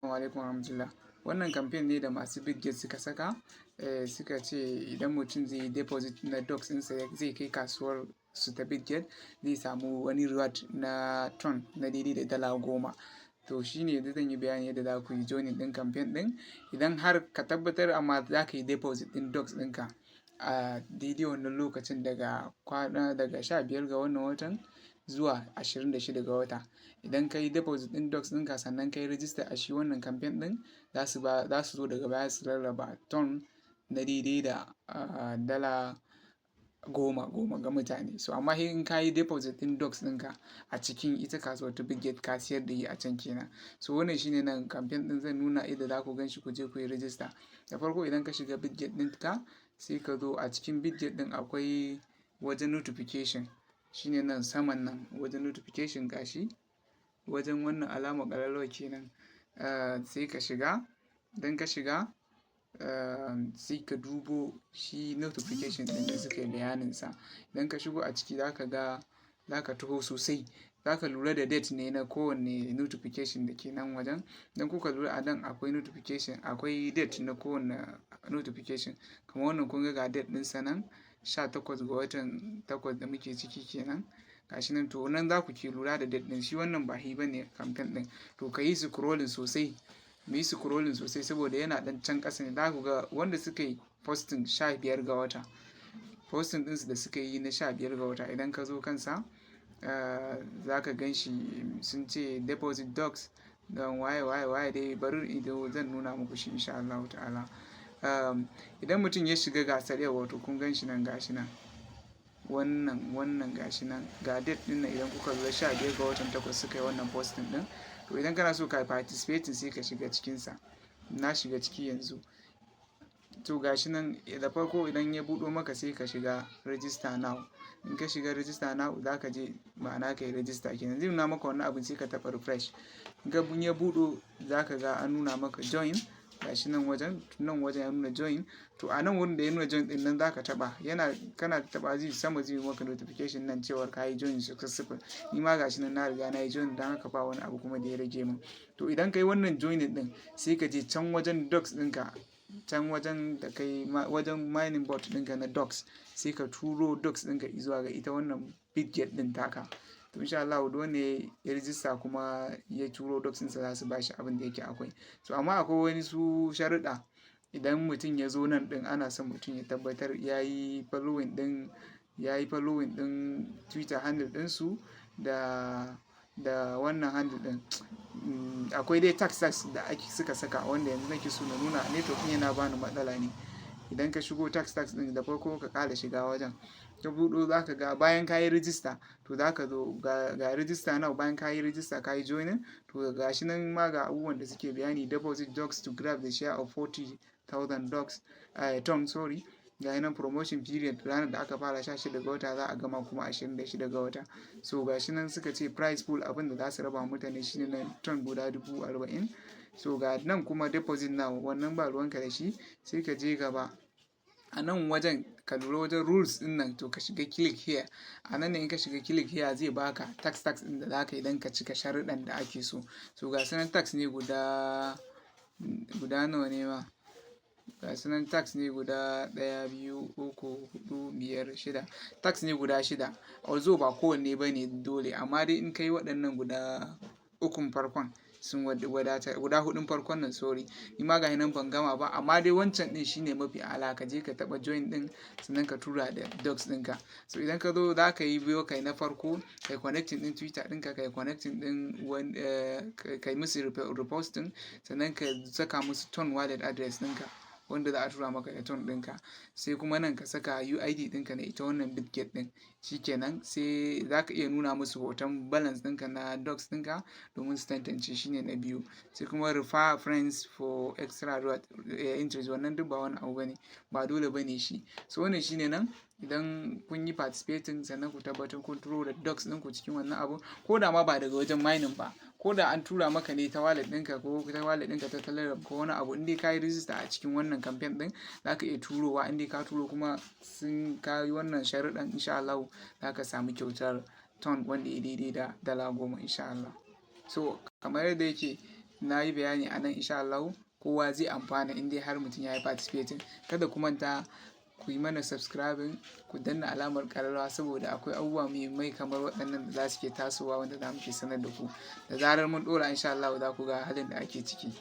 Assalamu alaikum warahmatullah. Wannan campaign ne da masu Bitget suka saka, suka ce idan mutum zai yi deposit na docs ɗinsa zai kai kasuwar su ta Bitget zai samu wani reward na ton na daidai da dala 10. To shi ne yanzu zan yi bayani yadda za ku yi joining ɗin campaign ɗin. Idan har ka tabbatar amma za ka yi deposit ɗin docs ɗinka a daidai wannan lokacin daga 15 ga wannan watan zuwa 26 ga wata. Idan ka yi deposit ɗin docs ɗinka sannan ka yi register a shi wannan campaign ɗin za su zo daga baya su rarraba ton na daidai da dala 10 ga mutane. So amma in ka yi deposit ɗin docs ɗinka a cikin ita kasuwar ta Bitget ka siyar da yi a can kenan. So wannan shine nan campaign ɗin zan nuna yadda za ku gan shi ku je ku yi register. Da farko idan ka shiga Bitget ɗinka sai ka zo a cikin Bitget ɗin akwai wajen notification. Shine nan saman nan wajen notification gashi wajen wannan alamar ƙararrawa kenan. Sai ka shiga, idan ka shiga sai ka dubo shi notification ɗin da suka yi bayaninsa. Idan ka shigo a ciki za ka taho sosai, za ka lura da date ne na kowane notification da ke nan wajen. Idan kuka lura a nan akwai notification, akwai date na kowane notification. Kamar wannan kun ga date ɗinsa nan 18 ga watan 8 da muke ciki kenan. Gashi nan to nan za ku ke lura da date ɗin shi wannan ba shi bane campaign ɗin. To ka yi scrolling sosai, mu yi scrolling sosai saboda yana ɗan can ƙasa ne. Za ku ga wanda suka yi posting 15 ga wata. Posting ɗinsu da suka yi na 15 ga wata idan ka zo kansa za ka gan shi sun ce deposit docs don waye dai bari idan zan nuna muku shi insha Allah ta'ala. Idan mutum ya shiga gasar yau wato kun gan shi nan gashi nan. Wannan gashi nan ga date ɗin nan idan kuka lura 15 ga watan 8 suka yi wannan posting ɗin. To idan kana so ka participate sai ka shiga cikinsa. Na shiga ciki yanzu. To gashi nan da farko idan ya buɗo maka sai ka shiga register now. In ka shiga register now za ka je ma'ana ka yi register kenan. Zai nuna maka wannan abin sai ka taɓa refresh. In ya buɗo za ka ga an nuna maka join. Gashi nan wajen ya nuna join. To a nan wurin da ya nuna join ɗin nan za ka taɓa. Kana taɓa zai sama zai yi maka notification nan cewar ka yi join successful. Ni ma gashi nan na riga na yi join don haka ba wani abu kuma da ya rage min. To idan ka yi wannan joining ɗin sai ka je can wajen docs ɗinka, can wajen da kai wajen mining bot ɗinka na docs sai ka turo docs ɗinka zuwa ga ita wannan Bitget ɗin taka. To insha Allah duk wanda ya register kuma ya turo docs ɗinsa za su ba shi abin da yake akwai. So amma akwai wani su sharuɗa. Idan mutum ya zo nan ɗin ana son mutum ya tabbatar ya yi following ɗin Twitter handle ɗinsu da wannan handle ɗin. Akwai dai tax da suka saka wanda yanzu nake so na nuna network ɗin yana bani matsala ne. Idan ka shigo tax ɗin da farko ka ƙara shiga wajen. Ka buɗo za ka ga bayan ka yi register to za ka zo ga register now bayan ka yi register ka yi joining. To gashi nan ma ga abubuwan da suke bayani deposit docs to grab the share of 40,000 ton. Ga nan promotion period ranar da aka fara 16 ga wata za a gama kuma 26 ga wata. So gashi nan suka ce price pool abin da za su raba mutane shine na ton guda 40,000. So ga nan kuma deposit now wannan ba ruwanka da shi sai ka je gaba. A nan wajen ka lura wajen rules ɗin nan to ka shiga click here. A nan ne in ka shiga click here zai baka tax ɗin da za ka yi don ka cika sharuɗan da ake so. So ga sunan tax ne guda nawa ne ma? Ga sunan tax ne guda 1, 2, 3, 4, 5, 6. Tax ne guda 6. Although ba kowanne ba ne dole amma dai in ka yi waɗannan guda 3 farkon sun wadata guda 4 farkon nan sorry. Ni ma ga nan ban gama ba amma dai wancan ɗin shine mafi ala ka je ka taɓa join ɗin sannan ka tura da docs ɗinka. So idan ka zo za ka yi biyo kai na farko kai connecting ɗin Twitter ɗinka kai connecting ɗin kai musu reposting sannan ka saka musu ton wallet address ɗinka wanda za a tura maka da ton ɗinka. Sai kuma nan ka saka UID ɗinka na ita wannan Bitget ɗin. Shikenan sai za ka iya nuna musu hoton balance ɗinka na docs ɗinka domin su tantance shine na biyu. Sai kuma refer friends for extra interest wannan duk ba wani abu bane ba dole bane shi. So wannan shine nan idan kun yi participating sannan ku tabbatar kun turo da docs ɗinku cikin wannan abu ko da ma ba daga wajen mining ba. Ko da an tura maka ne ta wallet ɗinka ko ta wallet ɗinka ta Telegram ko wani abu indai ka yi register a cikin wannan campaign ɗin za ka iya turowa indai ka turo kuma ka yi wannan sharuɗan insha Allah za ka sami kyautar ton wanda ya daidai da dala 10 insha Allah. So kamar yadda yake na yi bayani a nan insha Allah kowa zai amfana in dai har mutum ya yi participating. Kada ku manta ku yi mana subscribing, ku danna alamar ƙararrawa saboda akwai abubuwa muhimmai kamar waɗannan da za su ke tasowa wanda za mu ke sanar da ku. Da zarar mun ɗora insha Allah za ku ga halin da ake ciki.